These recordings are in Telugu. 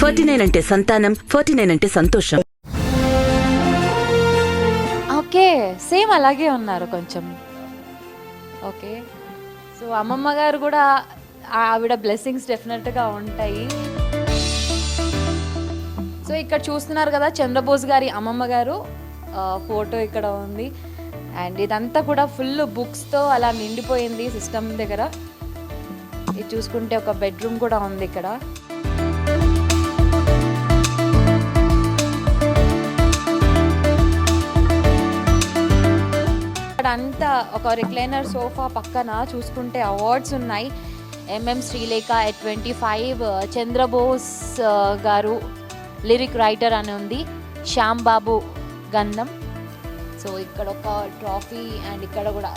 49 అంటే సంతానం, 49 అంటే సంతోషం. ఓకే, సేమ్ అలాగే ఉన్నారు కొంచెం. ఓకే, సో అమ్మమ్మ గారు కూడా ఆవిడ బ్లెస్సింగ్స్ డెఫినెట్గా ఉంటాయి. సో ఇక్కడ చూస్తున్నారు కదా చంద్రబోస్ గారి అమ్మమ్మ గారు ఫోటో ఇక్కడ ఉంది. అండ్ ఇదంతా కూడా ఫుల్ బుక్స్తో అలా నిండిపోయింది సిస్టమ్ దగ్గర. ఇది చూసుకుంటే ఒక బెడ్రూమ్ కూడా ఉంది ఇక్కడ. ఇక్కడ అంతా ఒక రిక్లైనర్ సోఫా పక్కన చూసుకుంటే అవార్డ్స్ ఉన్నాయి. ఎంఎం శ్రీలేఖ ఎట్ 25, చంద్రబోస్ గారు లిరిక్ రైటర్ అని ఉంది, శ్యామ్ బాబు గంధం. సో ఇక్కడ ఒక ట్రాఫీ అండ్ ఇక్కడ కూడా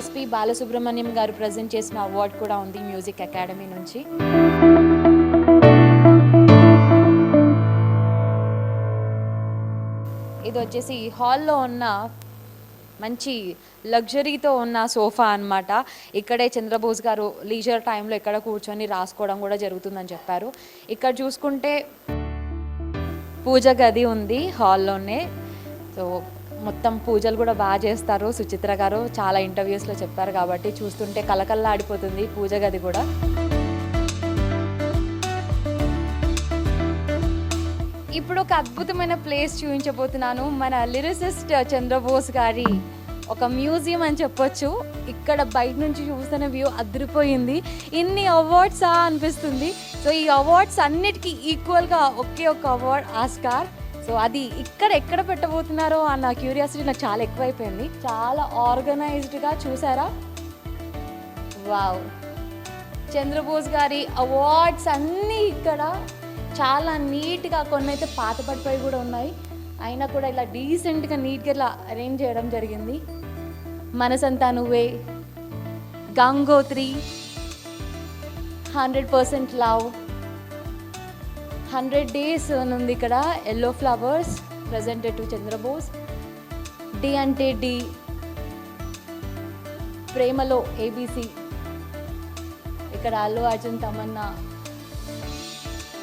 ఎస్పి బాలసుబ్రహ్మణ్యం గారు ప్రజెంట్ చేసిన అవార్డు కూడా ఉంది మ్యూజిక్ అకాడమీ నుంచి. ఇది వచ్చేసి హాల్లో ఉన్న మంచి లగ్జరీతో ఉన్న సోఫా అన్నమాట. ఇక్కడే చంద్రబోస్ గారు లీజర్ టైంలో ఇక్కడ కూర్చొని రాసుకోవడం కూడా జరుగుతుందని చెప్పారు. ఇక్కడ చూసుకుంటే పూజ గది ఉంది హాల్లోనే. సో మొత్తం పూజలు కూడా బాగా చేస్తారు. సుచిత్ర గారు చాలా ఇంటర్వ్యూస్లో చెప్పారు కాబట్టి చూస్తుంటే కలకల్లాడిపోతుంది పూజ గది కూడా. ఇప్పుడు ఒక అద్భుతమైన ప్లేస్ చూపించబోతున్నాను. మన లిరిసిస్ట్ చంద్రబోస్ గారి ఒక మ్యూజియం అని చెప్పొచ్చు. ఇక్కడ బయట నుంచి చూస్తున్న వ్యూ అదిరిపోయింది. ఇన్ని అవార్డ్సా అనిపిస్తుంది. సో ఈ అవార్డ్స్ అన్నిటికీ ఈక్వల్గా ఒకే ఒక అవార్డ్ ఆస్కార్. సో అది ఇక్కడ ఎక్కడ పెట్టబోతున్నారో అన్న క్యూరియాసిటీ నాకు చాలా ఎక్కువైపోయింది. చాలా ఆర్గనైజ్డ్గా చూసారా, వావ్. చంద్రబోస్ గారి అవార్డ్స్ అన్నీ ఇక్కడ చాలా నీట్గా, కొన్ని అయితే పాత పడిపోయి కూడా ఉన్నాయి, అయినా కూడా ఇలా డీసెంట్గా నీట్గా ఇలా అరేంజ్ చేయడం జరిగింది. మనసంతా నువ్వే, గంగోత్రి, 100% లవ్, 100 days ఉంది ఇక్కడ, yellow flowers presented to Chandrabose, D అంటే డి, ప్రేమలో ABC, ఇక్కడ అల్లు అర్జున్ తమన్నా,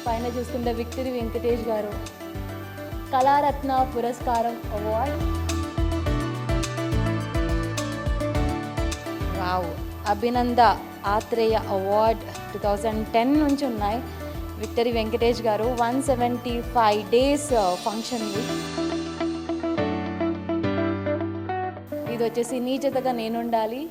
పైన చూసుకుంటే విక్టరీ వెంకటేష్ గారు, కళారత్న పురస్కారం అవార్డ్, వావ్, అభినంద ఆత్రేయ అవార్డ్ 2010 నుంచి ఉన్నాయి. విక్టరీ వెంకటేష్ గారు 175 days ఫంక్షన్. ఇది వచ్చేసి నీ జతగా నేనుండాలి.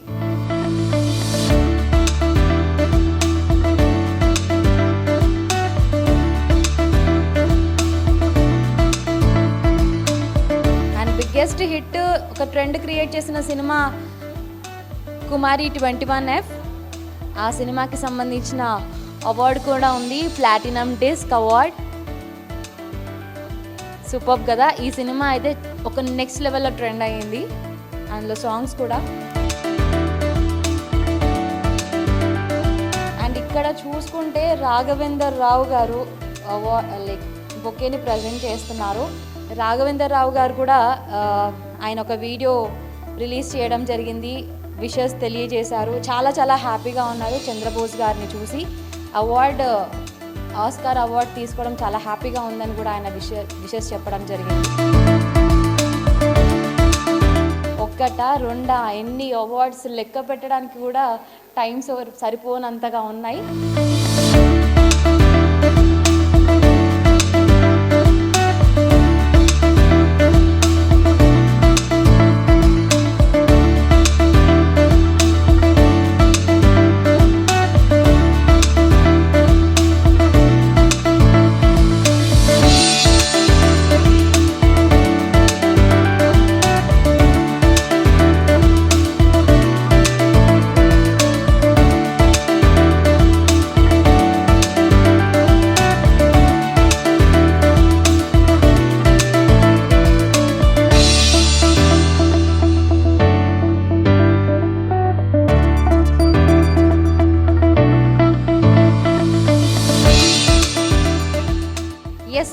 బిగ్గెస్ట్ హిట్, ఒక ట్రెండ్ క్రియేట్ చేసిన సినిమా కుమారి 21F. ఆ సినిమాకి సంబంధించిన అవార్డు కూడా ఉంది, ప్లాటినం డిస్క్ అవార్డ్. సూపర్ కదా. ఈ సినిమా అయితే ఒక నెక్స్ట్ లెవెల్లో ట్రెండ్ అయ్యింది, అందులో సాంగ్స్ కూడా. అండ్ ఇక్కడ చూసుకుంటే రాఘవేందర్ రావు గారు లైక్ బొకేని ప్రజెంట్ చేస్తున్నారు. రాఘవేందర్ రావు గారు కూడా ఆయన ఒక వీడియో రిలీజ్ చేయడం జరిగింది, విషెస్ తెలియజేశారు. చాలా చాలా హ్యాపీగా ఉన్నారు చంద్రబోస్ గారిని చూసి. ఆస్కార్ అవార్డు తీసుకోవడం చాలా హ్యాపీగా ఉందని కూడా ఆయన విషెస్ చెప్పడం జరిగింది. ఒక్కటా రెండా ఎన్ని అవార్డ్స్ లెక్క పెట్టడానికి కూడా టైం సరిపోనంతగా ఉన్నాయి.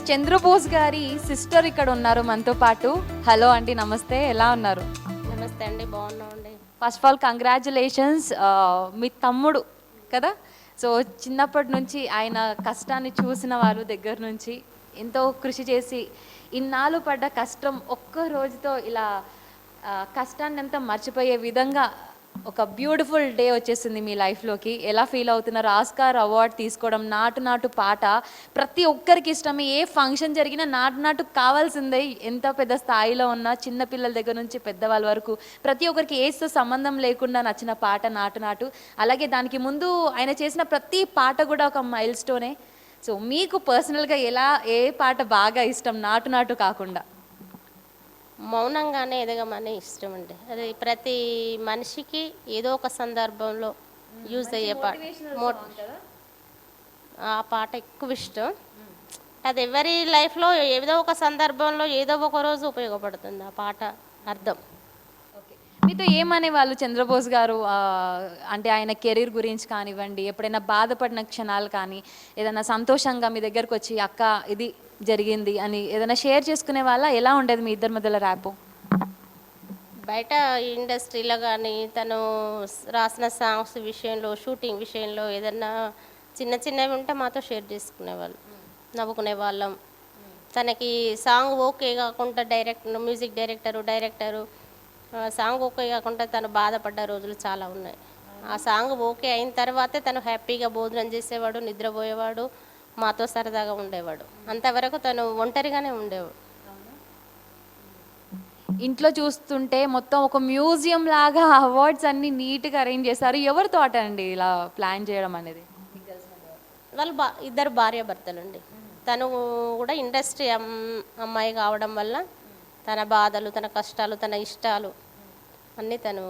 చంద్రబోస్ గారి సిస్టర్ ఇక్కడ ఉన్నారు మనతో పాటు. హలో అండి, నమస్తే, ఎలా ఉన్నారు? నమస్తే నమస్తే అండి, బాగున్నామండి. First of all congratulations. మీ తమ్ముడు కదా, సో చిన్నప్పటి నుంచి ఆయన కష్టాన్ని చూసిన వారు దగ్గర నుంచి ఎంతో కృషి చేసి ఇన్నాళ్ళు పడ్డ కష్టం ఒక్క రోజుతో ఇలా కష్టాన్ని అంతా మర్చిపోయే విధంగా ఒక బ్యూటిఫుల్ డే వచ్చేసింది మీ లైఫ్లోకి. ఎలా ఫీల్ అవుతున్నారు? ఆస్కార్ అవార్డ్ తీసుకోవడం, నాటు నాటు పాట ప్రతి ఒక్కరికి ఇష్టమే. ఏ ఫంక్షన్ జరిగినా నాటు నాటు కావాల్సిందే. ఎంత పెద్ద స్థాయిలో ఉన్నా, చిన్నపిల్లల దగ్గర నుంచి పెద్దవాళ్ళ వరకు ప్రతి ఒక్కరికి ఏజ్తో సంబంధం లేకుండా నచ్చిన పాట నాటు నాటు. అలాగే దానికి ముందు ఆయన చేసిన ప్రతి పాట కూడా ఒక మైల్ స్టోనే. సో మీకు పర్సనల్గా ఏ పాట బాగా ఇష్టం నాటు నాటు కాకుండా? మౌనంగానే ఎదగమని ఇష్టం అండి. అది ప్రతి మనిషికి ఏదో ఒక సందర్భంలో యూజ్ అయ్యే పాట. ఆ పాట ఎక్కువ ఇష్టం. అది ఎవరి లైఫ్లో ఏదో ఒక సందర్భంలో ఏదో ఒక రోజు ఉపయోగపడుతుంది ఆ పాట అర్థం. మీతో ఏమనే వాళ్ళు చంద్రబోస్ గారు? అంటే ఆయన కెరీర్ గురించి కానివ్వండి, ఎప్పుడైనా బాధపడిన క్షణాలు కానీ, ఏదైనా సంతోషంగా మీ దగ్గరకు వచ్చి అక్క ఇది జరిగింది అని ఏదైనా షేర్ చేసుకునే వాళ్ళ? ఎలా ఉండేది మీ ఇద్దరి మధ్యలో ర్యాపు? బయట ఇండస్ట్రీలో కానీ తను రాసిన సాంగ్స్ విషయంలో, షూటింగ్ విషయంలో ఏదన్నా చిన్న చిన్నవి ఉంటే మాతో షేర్ చేసుకునేవాళ్ళు, నవ్వుకునే వాళ్ళం. తనకి సాంగ్ ఓకే కాకుండా మ్యూజిక్ డైరెక్టరు సాంగ్ ఓకే కాకుండా తను బాధపడ్డ రోజులు చాలా ఉన్నాయి. ఆ సాంగ్ ఓకే అయిన తర్వాతే తను హ్యాపీగా భోజనం చేసేవాడు, నిద్రపోయేవాడు, మాతో సరదాగా ఉండేవాడు. అంతవరకు తను ఒంటరిగానే ఉండేవాడు. ఇంట్లో చూస్తుంటే మొత్తం ఒక మ్యూజియం లాగా అవార్డ్స్ అన్ని నీట్గా అరేంజ్ చేశారు. ఎవరి తోట అండి ఇలా ప్లాన్ చేయడం అనేది? వాళ్ళు ఇద్దరు భార్యాభర్తలండి. తను కూడా ఇండస్ట్రీ అమ్మాయి కావడం వల్ల తన బాధలు, తన కష్టాలు, తన ఇష్టాలు అన్నీ తను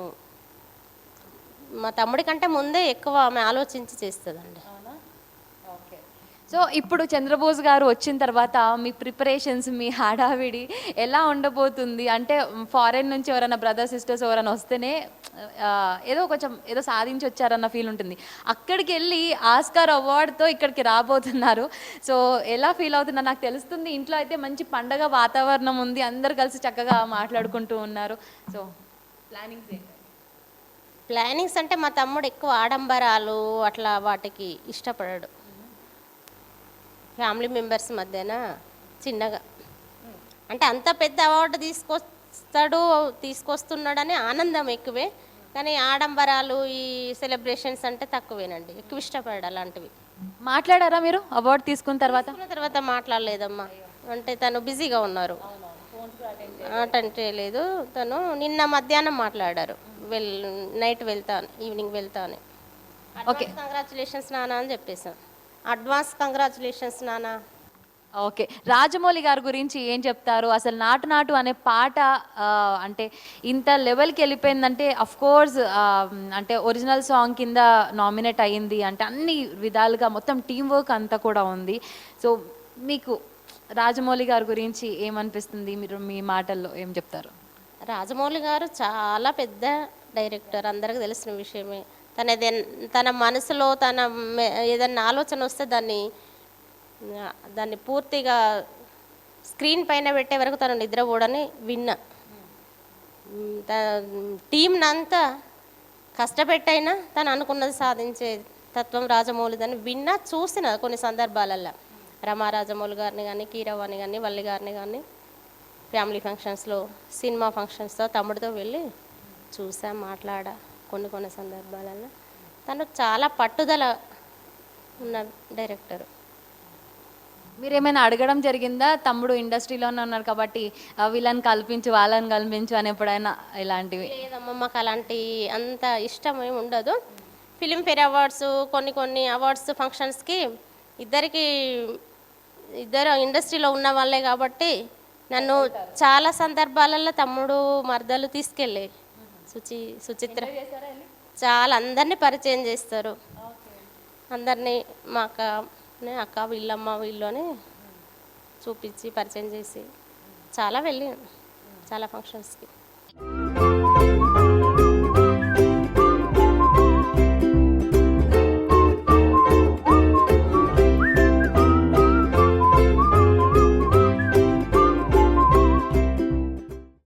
మా తమ్ముడి కంటే ముందే ఎక్కువ ఆమె ఆలోచించి చేస్తుందండి. సో ఇప్పుడు చంద్రబోస్ గారు వచ్చిన తర్వాత మీ ప్రిపరేషన్స్, మీ హడావిడి ఎలా ఉండబోతుంది? అంటే ఫారెన్ నుంచి ఎవరైనా బ్రదర్ సిస్టర్స్ ఎవరైనా వస్తేనే ఏదో సాధించి వచ్చారన్న ఫీల్ ఉంటుంది. అక్కడికి వెళ్ళి ఆస్కార్ అవార్డుతో ఇక్కడికి రాబోతున్నారు. సో ఎలా ఫీల్ అవుతున్నారు? నాకు తెలుస్తుంది ఇంట్లో అయితే మంచి పండగ వాతావరణం ఉంది, అందరు కలిసి చక్కగా మాట్లాడుకుంటూ ఉన్నారు. సో ప్లానింగ్స్ అంటే మా తమ్ముడు ఎక్కువ ఆడంబరాలు అట్లా వాటికి ఇష్టపడాడు. ఫ్యామిలీ మెంబర్స్ మధ్యన చిన్నగా అంటే అంత పెద్ద అవార్డు తీసుకొస్తున్నాడని ఆనందం ఎక్కువే, కానీ ఆడంబరాలు ఈ సెలబ్రేషన్స్ అంటే తక్కువేనండి. ఎక్కువ ఇష్టపడాడు అలాంటివి. మాట్లాడారా మీరు అవార్డు తీసుకున్న తర్వాత? మాట్లాడలేదమ్మా, అంటే తను బిజీగా ఉన్నారు, అటెండ్ చేయలేదు. తను నిన్న మధ్యాహ్నం మాట్లాడారు, నైట్ వెళ్తాను, ఈవినింగ్ వెళ్తాను. ఓకే, కంగ్రాచులేషన్స్ నాన్న అని చెప్పేసాను. అడ్వాన్స్ కంగ్రాచులేషన్స్ నాన్న. ఓకే, రాజమౌళి గారి గురించి ఏం చెప్తారు? అసలు నాటు నాటు అనే పాట అంటే ఇంత లెవెల్కి వెళ్ళిపోయిందంటే అఫ్కోర్స్ అంటే ఒరిజినల్ సాంగ్ కింద నామినేట్ అయ్యింది అంటే అన్ని విధాలుగా మొత్తం టీం వర్క్ అంతా కూడా ఉంది. సో మీకు రాజమౌళి గారి గురించి ఏమనిపిస్తుంది? మీరు మీ మాటల్లో ఏం చెప్తారు? రాజమౌళి గారు చాలా పెద్ద డైరెక్టర్, అందరికీ తెలిసిన విషయమే. తన మనసులో ఏదన్నా ఆలోచన వస్తే దాన్ని పూర్తిగా స్క్రీన్ పైన పెట్టే వరకు తను నిద్రపోడని విన్నా. టీంనంతా కష్టపెట్టైనా తను అనుకున్నది సాధించే తత్వం రాజమౌళిదని విన్నా, చూసిన కొన్ని సందర్భాలల్లో. రమా రాజమౌళి గారిని కానీ, కీరవాణి కానీ, వల్లి గారిని కానీ ఫ్యామిలీ ఫంక్షన్స్లో, సినిమా ఫంక్షన్స్తో తమ్ముడితో వెళ్ళి చూసా, మాట్లాడా. కొన్ని సందర్భాలలో తను చాలా పట్టుదల ఉన్న డైరెక్టరు. మీరేమైనా అడగడం జరిగిందా? తమ్ముడు ఇండస్ట్రీలోనే ఉన్నారు కాబట్టి వీళ్ళని కల్పించు, వాళ్ళని కల్పించు అని ఎప్పుడైనా ఇలాంటివి? లేదమ్మా, మాకు అలాంటి అంత ఇష్టం ఏమి ఉండదు. ఫిలింఫేర్ అవార్డ్స్, కొన్ని అవార్డ్స్ ఫంక్షన్స్కి ఇద్దరు ఇండస్ట్రీలో ఉన్న వాళ్ళే కాబట్టి నన్ను చాలా సందర్భాలలో తమ్ముడు మరదలు తీసుకెళ్ళే. సుచిత్ర చాలా అందరినీ పరిచయం చేస్తారు. అందరినీ మా అక్క వీళ్ళమ్మ వీళ్ళు అని చూపించి పరిచయం చేసి చాలా వెళ్ళి చాలా ఫంక్షన్స్కి.